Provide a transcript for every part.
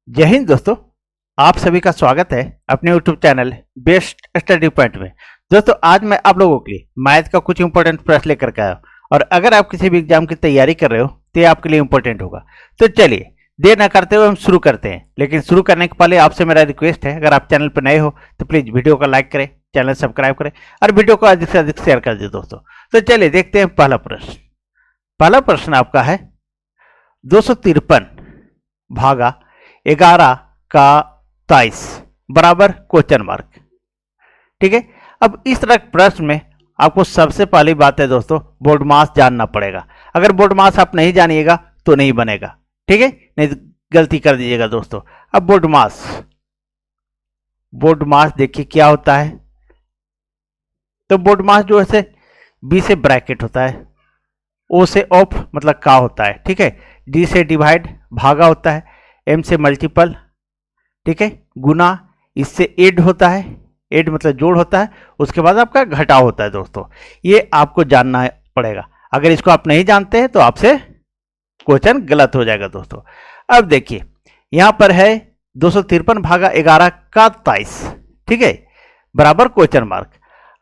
जय हिंद दोस्तों। आप सभी का स्वागत है अपने YouTube channel best study point में। दोस्तों आज मैं आप लोगों के लिए मैथ का कुछ इंपॉर्टेंट प्रश्न लेकर के आया हूं और अगर आप किसी भी एग्जाम की तैयारी कर रहे हो तो ये आपके लिए इंपॉर्टेंट होगा। तो चलिए देर न करते हुए हम शुरू करते हैं, लेकिन शुरू करने के पहले आपसे मेरा रिक्वेस्ट है, अगर आप चैनल पर नए हो तो प्लीज वीडियो को लाइक करें, चैनल सब्सक्राइब करें और वीडियो को अधिक से अधिक शेयर कर दें दोस्तों। तो चलिए देखते हैं पहला प्रश्न। पहला प्रश्न आपका है 253 भागा 11 का 23 बराबर क्वेश्चन मार्क। ठीक है, अब इस तरह के प्रश्न में आपको सबसे पहली बात है दोस्तों, बोर्ड मास जानना पड़ेगा। अगर बोर्ड मास आप नहीं जानिएगा तो नहीं बनेगा, ठीक है, नहीं तो गलती कर दीजिएगा दोस्तों। अब बोर्ड मास देखिए क्या होता है। तो बोर्ड मास जो है बी से ब्रैकेट होता है, ओ से ऑफ मतलब का होता है, ठीक है, डी से डिवाइड भागा होता है, एम से मल्टीपल, ठीक है, गुना, इससे एड होता है, एड मतलब जोड़ होता है, उसके बाद आपका घटाव होता है दोस्तों। ये आपको जानना पड़ेगा, अगर इसको आप नहीं जानते हैं तो आपसे क्वेश्चन गलत हो जाएगा दोस्तों। अब देखिए यहां पर है 253 भागा 11 का 23, ठीक है, बराबर क्वेश्चन मार्क।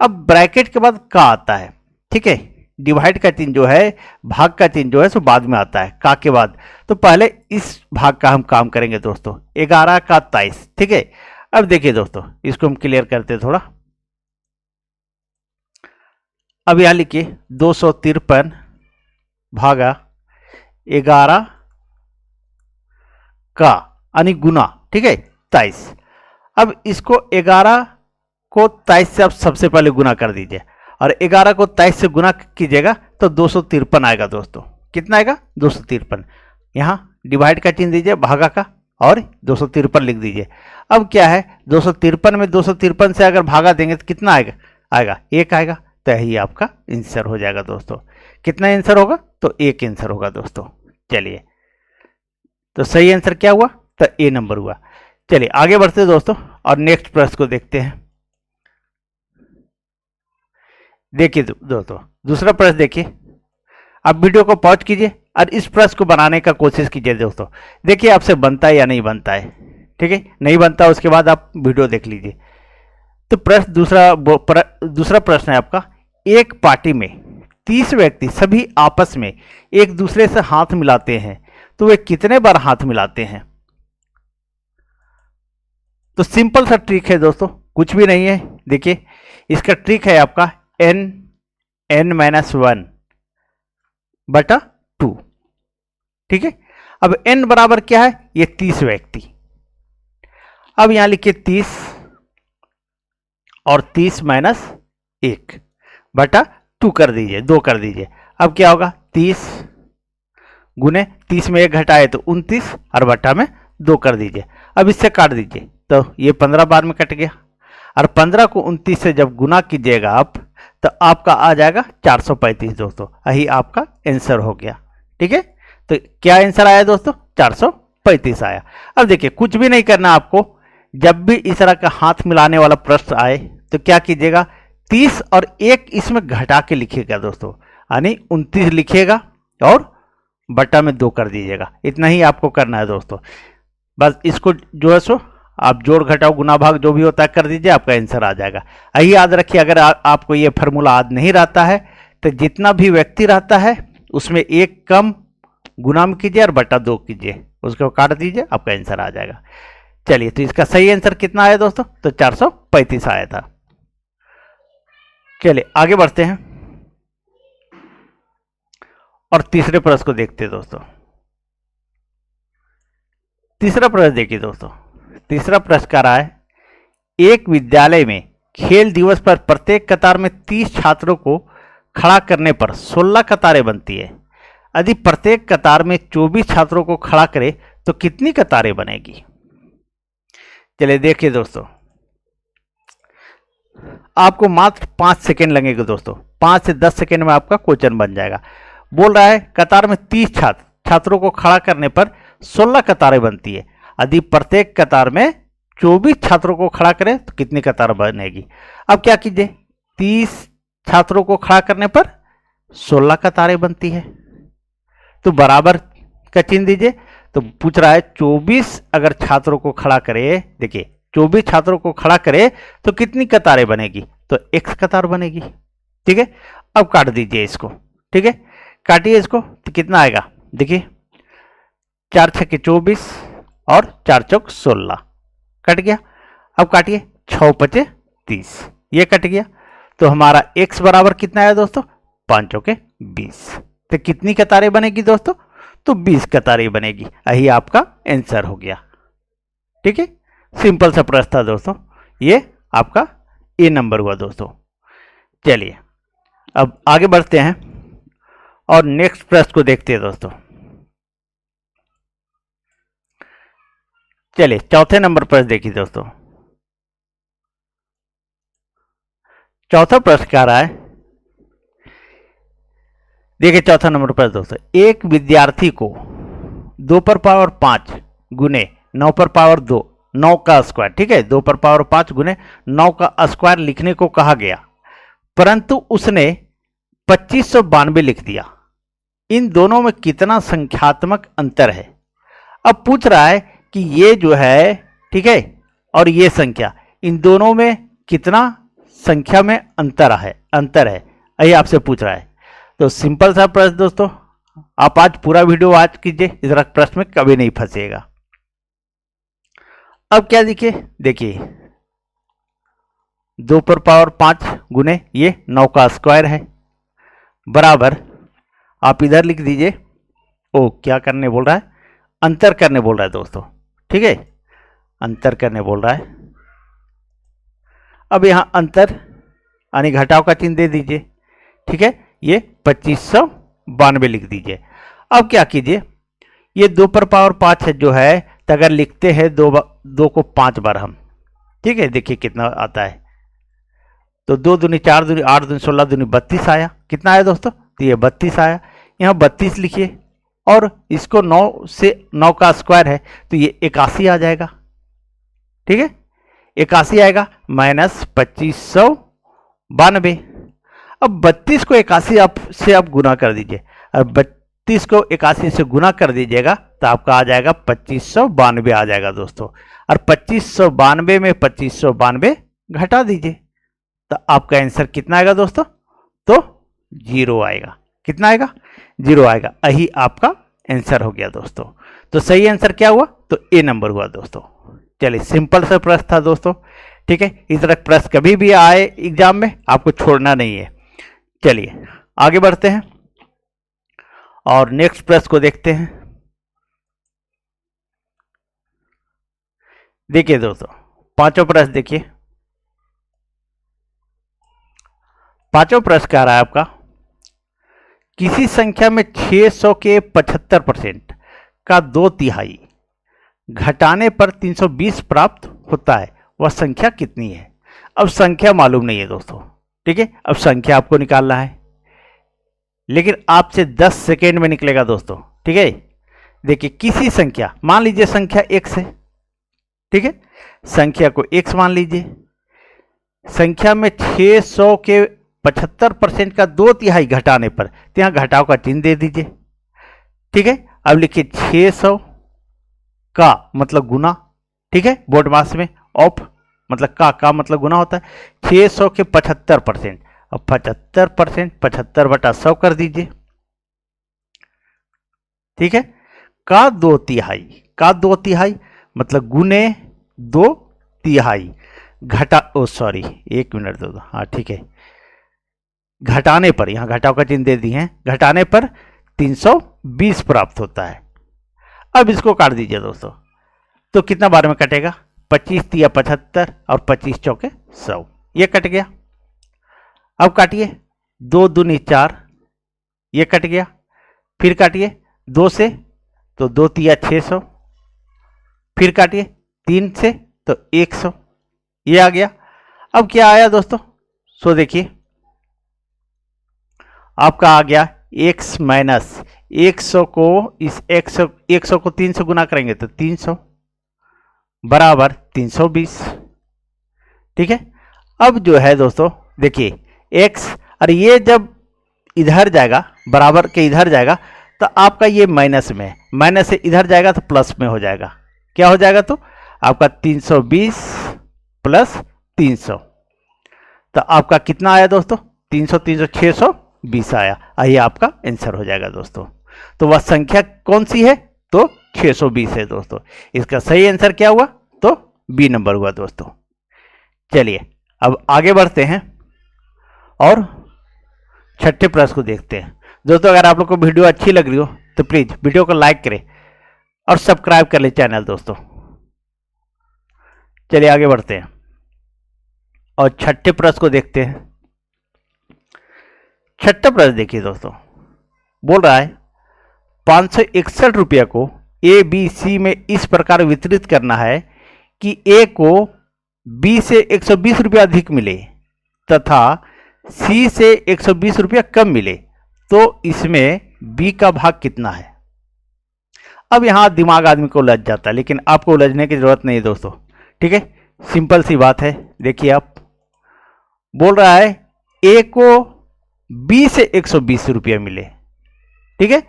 अब ब्रैकेट के बाद का आता है, ठीक है, डिवाइड का चिन्ह जो है, भाग का चिन्ह जो है सो बाद में आता है का के बाद। तो पहले इस भाग का हम काम करेंगे दोस्तों, 11 का 23, ठीक है। अब देखिए दोस्तों इसको हम क्लियर करते हैं थोड़ा। अब यहां लिखिए 253 भागा 11 का यानी गुना, ठीक है, 23। अब इसको 11 को 23 से आप सबसे पहले गुना कर दीजिए और 11 को 23 से गुना कीजिएगा तो 253 आएगा दोस्तों। कितना आएगा? 253। यहाँ डिवाइड का चिन्ह दीजिए भागा का और 253 लिख दीजिए। अब क्या है, 253 में 253 से अगर भागा देंगे तो कितना आएगा? आएगा 1 आएगा। तो यही आपका आंसर हो जाएगा दोस्तों। कितना आंसर होगा? तो 1 आंसर होगा दोस्तों। चलिए तो सही आंसर क्या हुआ? तो ए नंबर हुआ। चलिए आगे बढ़ते दोस्तों और नेक्स्ट प्रश्न को देखते हैं। देखिए दोस्तों दूसरा प्रश्न देखिए। आप वीडियो को पॉज कीजिए और इस प्रश्न को बनाने का कोशिश कीजिए दोस्तों। देखिए आपसे बनता है या नहीं बनता है, ठीक है, नहीं बनता उसके बाद आप वीडियो देख लीजिए। तो प्रश्न दूसरा प्रश्न है आपका, एक पार्टी में 30 व्यक्ति सभी आपस में एक दूसरे से हाथ मिलाते हैं तो वे कितने बार हाथ मिलाते हैं? तो सिंपल सा ट्रिक है दोस्तों, कुछ भी नहीं है। देखिए इसका ट्रिक है आपका n-1 बटा 2, ठीक है। अब n बराबर क्या है? ये 30 व्यक्ति। अब यहां लिखिए 30 और 30 माइनस 1 बटा 2 कर दीजिए, 2 कर दीजिए। अब क्या होगा? 30 गुने 30 में 1 घटाए तो 29 और बटा में 2 कर दीजिए। अब इससे काट दीजिए तो ये 15 बार में कट गया और 15 को 29 से जब गुना कीजिएगा आप तो आपका आ जाएगा 435 दोस्तों। यही आपका आंसर हो गया, ठीक है। तो क्या आंसर आया दोस्तों? 435 आया। अब देखिए कुछ भी नहीं करना आपको, जब भी इस तरह का हाथ मिलाने वाला प्रश्न आए तो क्या कीजिएगा, 30 और 1 इसमें घटा के लिखिएगा दोस्तों, यानी 29 लिखिएगा और बटा में 2 कर दीजिएगा। इतना ही आपको करना है दोस्तों। बस इसको जो है सो आप जोड़ घटाओ गुना भाग जो भी होता है कर दीजिए, आपका आंसर आ जाएगा। यही याद रखिए, अगर आपको ये फार्मूला याद नहीं रहता है तो जितना भी व्यक्ति रहता है उसमें 1 कम गुना में कीजिए और बटा 2 कीजिए, उसको काट दीजिए, आपका आंसर आ जाएगा। चलिए तो इसका सही आंसर कितना आया दोस्तों? तो 435 आया था। चलिए आगे बढ़ते हैं और तीसरे प्रश्न को देखते हैं दोस्तों। तीसरा प्रश्न देखिए दोस्तों। तीसरा प्रश्न कह रहा है, एक विद्यालय में खेल दिवस पर प्रत्येक कतार में 30 छात्रों को खड़ा करने पर 16 कतारें बनती है। यदि प्रत्येक कतार में 24 छात्रों को खड़ा करे तो कितनी कतारें बनेगी? चलिए देखिए दोस्तों, आपको मात्र 5 सेकेंड लगेंगे दोस्तों। 5 से 10 सेकेंड में आपका क्वेश्चन बन जाएगा। बोल रहा है कतार में 30 छात्रों को खड़ा करने पर 16 कतारें बनती है। यदि प्रत्येक कतार में 24 छात्रों को खड़ा करें तो कितनी कतार बनेगी? अब क्या कीजिए, 30 छात्रों को खड़ा करने पर 16 कतारें बनती है तो बराबर का चिन्ह दीजिए। तो पूछ रहा है 24 अगर छात्रों को खड़ा करे, देखिए 24 छात्रों को खड़ा करे तो कितनी कतारें बनेगी, तो x कतार बनेगी। ठीक है, अब काट दीजिए इसको। ठीक है, काटिए इसको तो कितना आएगा, देखिए 4 छक्के 24 और 4 चौक 16, कट गया। अब काटिए 6 पचे 30, ये कट गया। तो हमारा x बराबर कितना आया दोस्तों, 5 चौके 20। तो कितनी कतारें बनेगी दोस्तों, तो 20 कतारें बनेगी। यही आपका आंसर हो गया। ठीक है, सिंपल सा प्रश्न था दोस्तों, ये आपका ए नंबर हुआ दोस्तों। चलिए अब आगे बढ़ते हैं और नेक्स्ट प्रश्न को देखते हैं दोस्तों। चलिए चौथे नंबर प्रश्न देखिए दोस्तों। चौथा प्रश्न क्या रहा है, देखिए चौथा नंबर प्रश्न दोस्तों, एक विद्यार्थी को 2 पर पावर 5 गुने 9 पर पावर 2, 9 का स्क्वायर, ठीक है 2 पर पावर 5 गुने 9 का स्क्वायर लिखने को कहा गया, परंतु उसने 2592 लिख दिया। इन दोनों में कितना संख्यात्मक अंतर है। अब पूछ रहा है कि ये जो है, ठीक है, और ये संख्या, इन दोनों में कितना संख्या में अंतर है यही आपसे पूछ रहा है। तो सिंपल सा प्रश्न दोस्तों, आप आज पूरा वीडियो वॉच कीजिए, इस तरह प्रश्न में कभी नहीं फंसेगा। अब क्या देखिए 2 पर पावर 5 गुने ये 9 का स्क्वायर है, बराबर आप इधर लिख दीजिए। ओ क्या करने बोल रहा है, अंतर करने बोल रहा है दोस्तों। ठीक है, अंतर करने बोल रहा है। अब यहां अंतर यानी घटाव का चिन्ह दे दीजिए। ठीक है, ये 2592 लिख दीजिए। अब क्या कीजिए, ये 2 पर पावर 5 है जो है, तो अगर लिखते हैं 2 को 5 बार हम, ठीक है, देखिए कितना आता है, तो 2 दूनी 4 दूनी 8 दूनी 16 दूनी 32 आया। कितना आया दोस्तों, तो ये 32 आया। यहाँ 32 लिखिए और इसको 9 से 9 का स्क्वायर है तो ये 81 आ जाएगा। ठीक है, 81 आएगा माइनस 2592। अब 32 को 81 से आप गुना कर दीजिए, अब 32 को 81 से गुना कर दीजिएगा तो आपका आ जाएगा 2592 आ जाएगा दोस्तों। और 2592 में 2592 घटा दीजिए तो आपका आंसर कितना आएगा दोस्तों, तो 0 आएगा। कितना आएगा, 0 आएगा। यही आपका आंसर हो गया दोस्तों। तो सही आंसर क्या हुआ, तो ए नंबर हुआ दोस्तों। चलिए सिंपल सा प्रश्न था दोस्तों। ठीक है, इस तरह प्रश्न कभी भी आए एग्जाम में आपको छोड़ना नहीं है। चलिए आगे बढ़ते हैं और नेक्स्ट प्रश्न को देखते हैं। देखिए दोस्तों पांचों प्रश्न देखिए। पांचों प्रश्न क्या रहा है आपका, किसी संख्या में 600 के 75% का 2/3 घटाने पर 320 प्राप्त होता है, वह संख्या कितनी है। अब संख्या मालूम नहीं है दोस्तों। ठीक है, अब संख्या आपको निकालना है, लेकिन आपसे 10 सेकेंड में निकलेगा दोस्तों। ठीक है, देखिए किसी संख्या, मान लीजिए संख्या x है। ठीक है, संख्या को x मान लीजिए। संख्या में 600 के 75% का 2/3 घटाने पर, तो यहां घटाव का चिन्ह दे दीजिए। ठीक है, अब लिखिए 600 का मतलब गुना। ठीक है, बोर्ड मास में ऑफ मतलब का मतलब गुना होता है। 600 के 75%, अब 75% 75/100 कर दीजिए। ठीक है, का 2/3 मतलब गुने 2/3 घटा, ओ सॉरी 1 मिनट दो, हाँ ठीक है, घटाने पर, यहां घटाव का चिन्ह दे दिए हैं, घटाने पर 320 प्राप्त होता है। अब इसको काट दीजिए दोस्तों, तो कितना बार में कटेगा, 25 × 75 और 25 चौके 100, ये कट गया। अब काटिए 2 दूनी 4, ये कट गया। फिर काटिए 2 से, तो 2 × 600, फिर काटिए 3 से तो 100, ये आ गया। अब क्या आया दोस्तों, सो देखिए आपका आ गया x माइनस 100 को, इस 100 को 3 से गुना करेंगे तो 300 बराबर 320। ठीक है, अब जो है दोस्तों देखिए x, और ये जब इधर जाएगा, बराबर के इधर जाएगा, तो आपका ये माइनस में है, माइनस से इधर जाएगा तो प्लस में हो जाएगा। क्या हो जाएगा? तो आपका 320 प्लस 300, तो आपका कितना आया दोस्तों? 300 300 620 आया। ये आपका आंसर हो जाएगा दोस्तों। तो वह संख्या कौन सी है? तो 620 है दोस्तों। इसका सही आंसर क्या हुआ? तो बी नंबर हुआ दोस्तों। चलिए अब आगे बढ़ते हैं और छठे प्रश्न को देखते हैं। दोस्तों अगर आप लोग को वीडियो अच्छी लग रही हो तो प्लीज वीडियो को लाइक करें और सब्सक्राइब कर ले चैनल दोस्तों। चलिए आगे बढ़ते हैं और छठे प्रश्न को देखते हैं। छठा प्रश्न देखिए दोस्तों, बोल रहा है 561 रुपये को ए बी सी में इस प्रकार वितरित करना है कि ए को बी से 120 रुपये अधिक मिले तथा सी से 120 रुपये कम मिले, तो इसमें बी का भाग कितना है? अब यहां दिमाग आदमी को उलझ जाता है, लेकिन आपको उलझने की जरूरत नहीं है दोस्तों। ठीक है, सिंपल सी बात है। देखिए आप, बोल रहा है ए को बी से 120 रुपये मिले, ठीक है,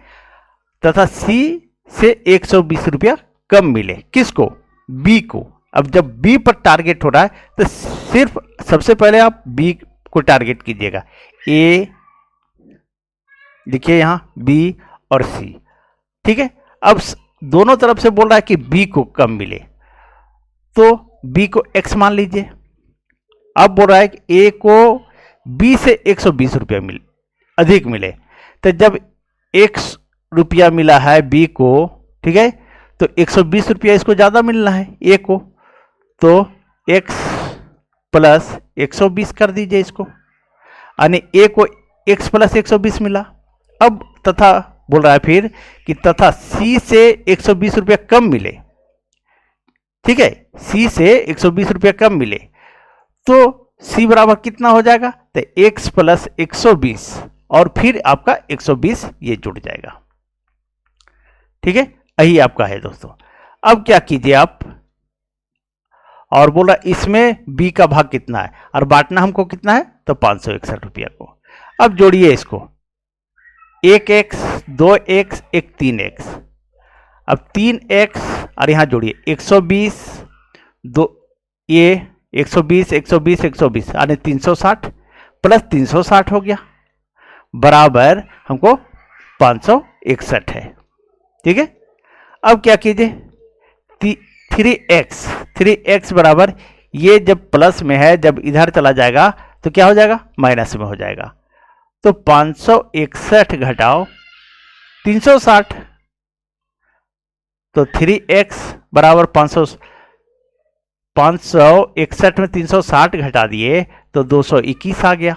तथा सी से 120 रुपया कम मिले। किसको? बी को। अब जब बी पर टारगेट हो रहा है तो सिर्फ सबसे पहले आप बी को टारगेट कीजिएगा। ए देखिए यहां बी और सी, ठीक है। अब दोनों तरफ से बोल रहा है कि बी को कम मिले, तो बी को एक्स मान लीजिए। अब बोल रहा है कि ए को बी से 120 रुपया अधिक मिले, तो जब एक्स रुपया मिला है बी को, ठीक है, तो 120 रुपया इसको ज्यादा मिलना है ए को, तो x प्लस 120 कर दीजिए इसको, यानी ए को x प्लस 120 मिला। अब तथा बोल रहा है फिर कि तथा सी से 120 रुपया कम मिले, ठीक है, सी से 120 रुपया कम मिले, तो सी बराबर कितना हो जाएगा? तो x प्लस 120 और फिर आपका 120 ये जुड़ जाएगा। ठीक है, यही आपका है दोस्तों। अब क्या कीजिए आप, और बोला इसमें बी का भाग कितना है और बांटना हमको कितना है? तो 561 रुपया को। अब जोड़िए इसको, एक एक्स, दो एक्स, एक 3x। अब 3x और यहां जोड़िए 120, दो ये 120 120 120 यानी 360 प्लस 360 हो गया, बराबर हमको 561 है। ठीक है, अब क्या कीजिए, 3x बराबर, ये जब प्लस में है, जब इधर चला जाएगा तो क्या हो जाएगा? माइनस में हो जाएगा। तो 561 घटाओ 360, तो 3x बराबर 561 में 360 घटा दिए तो 221 आ गया,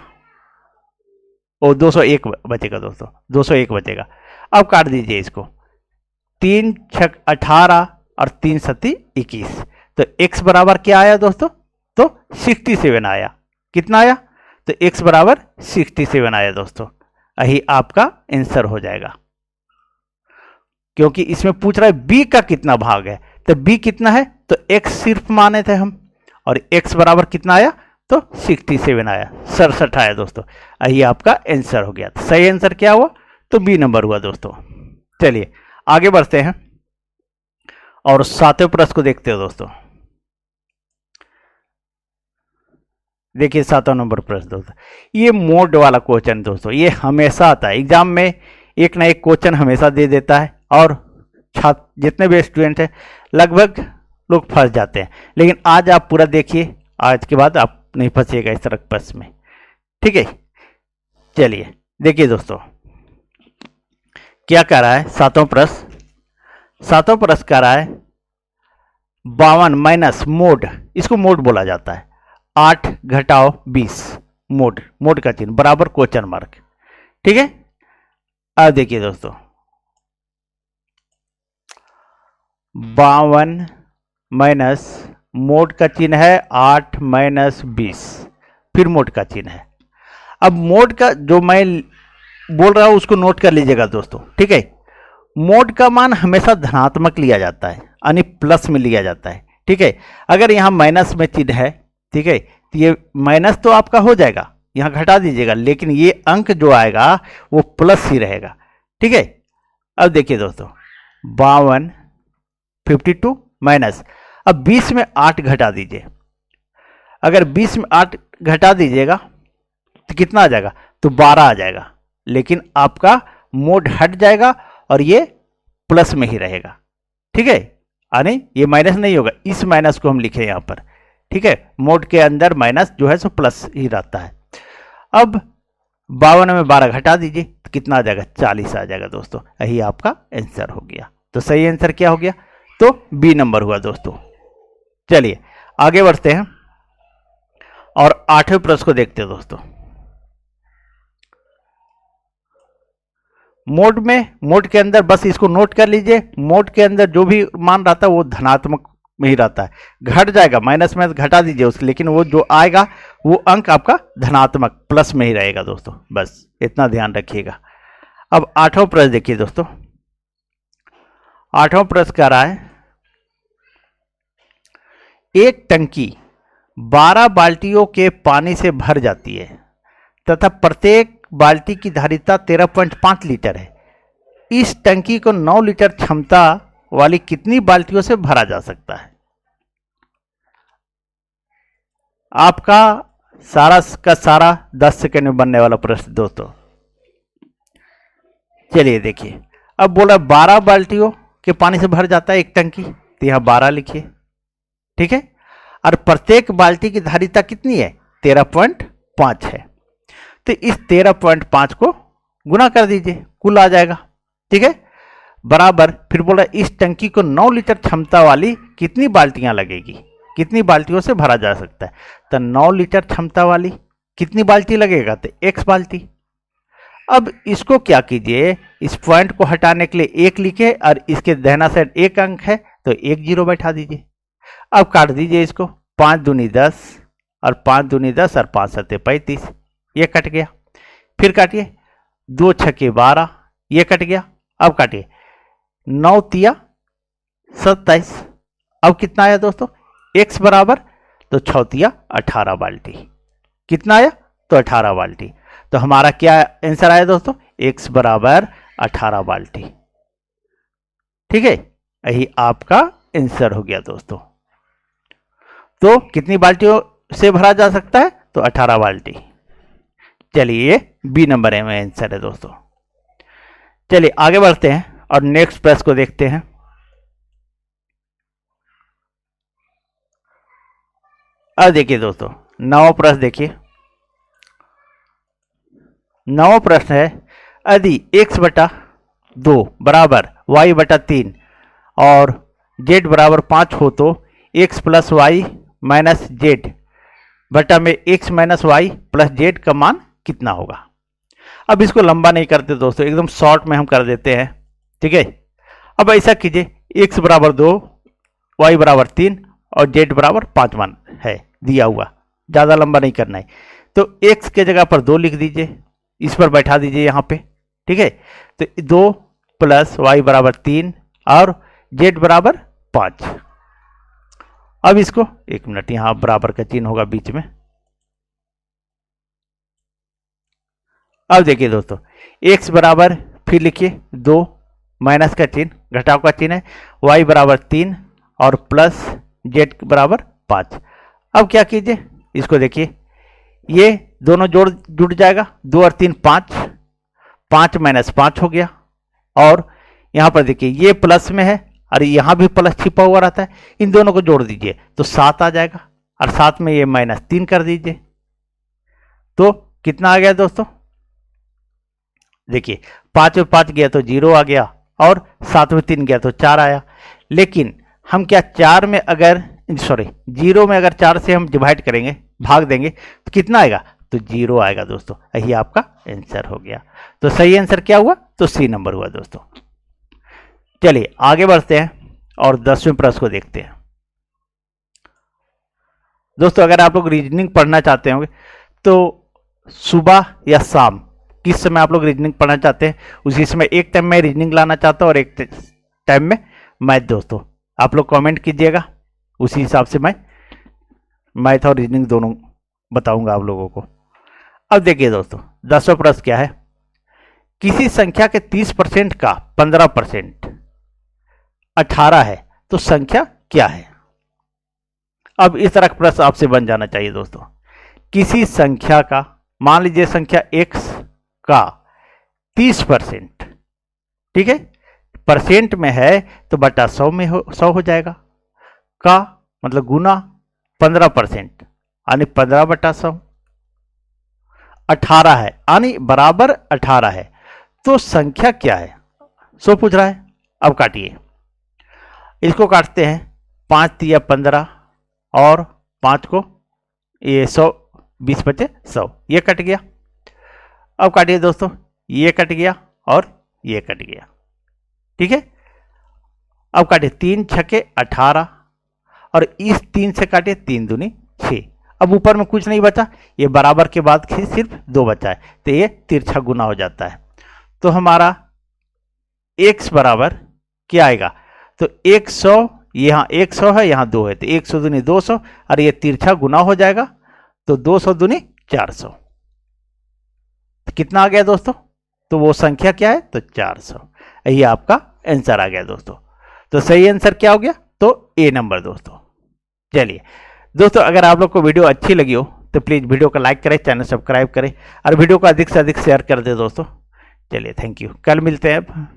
और 201 बचेगा दोस्तों, 201 बचेगा। अब काट दीजिए इसको, 3 6 18 और 3 7 21, तो x बराबर क्या आया दोस्तों? तो 67 आया। कितना आया? तो x बराबर 67 आया दोस्तों। यही आपका आंसर हो जाएगा, क्योंकि इसमें पूछ रहा है b का कितना भाग है, तो b कितना है? तो x सिर्फ माने थे हम, और x बराबर कितना आया? तो 67 आया, 67 आया दोस्तों। यही आपका आंसर हो गया। सही आंसर क्या हुआ? तो बी नंबर हुआ दोस्तों। चलिए आगे बढ़ते हैं और 7वें प्रश्न को देखते हैं दोस्तों। देखिए 7वां नंबर प्रश्न दोस्तों, ये मोड वाला क्वेश्चन दोस्तों, ये हमेशा आता है एग्जाम में, एक ना एक क्वेश्चन हमेशा दे देता है, और छात्र जितने भी स्टूडेंट हैं लगभग लोग फंस जाते हैं। लेकिन आज आप पूरा देखिए, आज के बाद आप नहीं फंसिएगा इस तरह प्रश्न में। ठीक है, चलिए देखिए दोस्तों क्या कह रहा है 7वां प्रश्न। 7वां प्रश्न कह रहा है 52 माइनस मोड, इसको मोड बोला जाता है, 8 घटाओ 20, मोड, मोड का चिन्ह बराबर क्वेश्चन मार्क। ठीक है, अब देखिए दोस्तों 52 माइनस मोड का चिन्ह है 8 माइनस 20, फिर मोड का चिन्ह है। अब मोड का जो मैं बोल रहा हूं उसको नोट कर लीजिएगा दोस्तों। ठीक है, मोड का मान हमेशा धनात्मक लिया जाता है, यानी प्लस में लिया जाता है। ठीक है, अगर यहां माइनस में चिन्ह है, ठीक है, तो ये माइनस तो आपका हो जाएगा, यहां घटा दीजिएगा, लेकिन ये अंक जो आएगा वो प्लस ही रहेगा। ठीक है, अब देखिए दोस्तों 52 52 माइनस, अब 20 में 8 घटा दीजिए। अगर 20 में 8 घटा दीजिएगा तो कितना आ जाएगा, तो 12 आ जाएगा, लेकिन आपका मोड हट जाएगा और ये प्लस में ही रहेगा। ठीक है, यानी ये माइनस नहीं होगा, इस माइनस को हम लिखे यहां पर। ठीक है, मोड के अंदर माइनस जो है सो प्लस ही रहता है। अब 52 में 12 घटा दीजिए तो कितना आ जाएगा, 40 आ जाएगा दोस्तों। यही आपका आंसर हो गया। तो सही आंसर क्या हो गया, तो बी नंबर हुआ दोस्तों। चलिए आगे बढ़ते हैं और 8वें प्रश्न को देखते हैं दोस्तों। मोड में, मोड के अंदर बस इसको नोट कर लीजिए, मोड के अंदर जो भी मान रहता है वो धनात्मक में ही रहता है। घट जाएगा, माइनस में घटा दीजिए उसके, लेकिन वो जो आएगा वो अंक आपका धनात्मक प्लस में ही रहेगा दोस्तों, बस इतना ध्यान रखिएगा। अब 8वां प्रश्न देखिए दोस्तों। 8वां प्रश्न कह रहा है एक टंकी 12 बाल्टियों के पानी से भर जाती है तथा प्रत्येक बाल्टी की धारिता 13.5 लीटर है। इस टंकी को 9 लीटर क्षमता वाली कितनी बाल्टियों से भरा जा सकता है। आपका सारा का सारा 10 सेकंड में बनने वाला प्रश्न दोस्तों। चलिए देखिए, अब बोला 12 बाल्टियों के पानी से भर जाता है एक टंकी, तो यहां 12 लिखिए। ठीक है, और प्रत्येक बाल्टी की धारिता कितनी है, 13.5 है। तो इस 13.5 को गुना कर दीजिए, कुल आ जाएगा। ठीक है, बराबर फिर बोला इस टंकी को 9 लीटर क्षमता वाली कितनी बाल्टियां लगेगी, कितनी बाल्टियों से भरा जा सकता है। तो 9 लीटर क्षमता वाली कितनी बाल्टी लगेगा, तो x बाल्टी। अब इसको क्या कीजिए, इस पॉइंट को हटाने के लिए 1 लिखे और इसके दाहिना साइड 1 अंक है तो 1 0 बैठा दीजिए। अब काट दीजिए इसको, 5 दूनी 10 और 5 दूनी 10 और 5 सत्ते 35, ये कट गया। फिर काटिए, 2 छक्के 12, ये कट गया। अब काटिए, 9 तिया 27। अब कितना आया दोस्तों, x बराबर, तो 6 तिया 18 बाल्टी। कितना आया, तो 18 बाल्टी। तो हमारा क्या आंसर आया दोस्तों, x बराबर 18 बाल्टी। ठीक है, यही आपका आंसर हो गया दोस्तों। तो कितनी बाल्टियों से भरा जा सकता है, तो 18 बाल्टी। चलिए ये बी नंबर में आंसर है दोस्तों। चलिए आगे बढ़ते हैं और नेक्स्ट प्रश्न को देखते हैं। अब देखिए दोस्तों 9वां प्रश्न देखिए। 9वां प्रश्न है, यदि x बटा 2 बराबर y बटा 3 और z बराबर 5 हो तो x plus y minus z बटा में x minus y plus z का मान कितना होगा। अब इसको लंबा नहीं करते दोस्तों, एकदम शॉर्ट में हम कर देते हैं। ठीक है, अब ऐसा कीजिए, x बराबर 2, y बराबर 3 और z बराबर 5 मान है दिया हुआ, ज़्यादा लंबा नहीं करना है। तो x के जगह पर 2 लिख दीजिए, इस पर बैठा दीजिए यहाँ पे। ठीक है, तो 2 प्लस y बराबर 3 और z बराबर 5। अब इसको 1 मिनट, यहाँ बराबर का चिन्ह होगा बीच में। अब देखिए दोस्तों, x बराबर फिर लिखिए 2, माइनस का चिन्ह घटाव का चिन्ह है, y बराबर 3 और प्लस z बराबर 5। अब क्या कीजिए, इसको देखिए, ये दोनों जुड़ जाएगा, 2 और 3 5, 5 माइनस 5 हो गया। और यहाँ पर देखिए ये प्लस में है और यहाँ भी प्लस छिपा हुआ रहता है, इन दोनों को जोड़ दीजिए तो 7 आ जाएगा और साथ में ये माइनस 3 कर दीजिए। तो कितना आ गया दोस्तों, देखिए 5 में 5 गया तो 0 आ गया और 7 में 3 गया तो 4 आया। लेकिन हम क्या 4 में अगर 0 में अगर 4 से हम डिवाइड करेंगे, भाग देंगे तो कितना आएगा, तो 0 आएगा दोस्तों। यही आपका आंसर हो गया। तो सही आंसर क्या हुआ, तो सी नंबर हुआ दोस्तों। चलिए आगे बढ़ते हैं और 10वें प्रश्न को देखते हैं। दोस्तों अगर आप लोग रीजनिंग पढ़ना चाहते होंगे तो सुबह या शाम किस समय आप लोग रीजनिंग पढ़ना चाहते हैं, उसी समय एक टाइम में रीजनिंग लाना चाहता हूँ और एक टाइम में मैथ। दोस्तों आप लोग कमेंट कीजिएगा, उसी हिसाब से मैं मैथ और रीजनिंग दोनों बताऊंगा आप लोगों को। अब देखिए दोस्तों 10वां प्रश्न क्या है, किसी संख्या के 30% का 15% 18 है तो संख्या क्या है? अब इस तरह का प्रश्न आपसे बन जाना चाहिए दोस्तों। किसी संख्या का, मान लीजिए संख्या x का 30%, ठीक है, परसेंट में है तो बटा 100 में 100 हो जाएगा, का मतलब गुना 15% यानी 15/100, 18 है यानी बराबर 18 है तो संख्या क्या है? 100 पूछ रहा है। अब काटिए, इसको काटते हैं, 5 तिया 15 और 5 को ये 100, 20 बचे 100, ये कट गया। अब काटिए दोस्तों, ये कट गया और ये कट गया, ठीक है। अब काटिए, 3 छके 18 और इस 3 से काटिए 3 दूनी 6। अब ऊपर में कुछ नहीं बचा, ये बराबर के बाद सिर्फ 2 बचा है तो ये तिरछा गुना हो जाता है। तो हमारा x बराबर क्या आएगा? तो 100, यहाँ 100 है, यहाँ 2 है तो 100 दूनी 200 और ये तिरछा गुना हो जाएगा तो 200 दूनी 400। तो कितना आ गया दोस्तों? तो वो संख्या क्या है? तो 400। यही आपका आंसर आ गया दोस्तों। तो सही आंसर क्या हो गया? तो ए नंबर दोस्तों। चलिए दोस्तों, अगर आप लोग को वीडियो अच्छी लगी हो तो प्लीज़ वीडियो को लाइक करें, चैनल सब्सक्राइब करें और वीडियो को अधिक से अधिक शेयर कर दें दोस्तों। चलिए थैंक यू, कल मिलते हैं।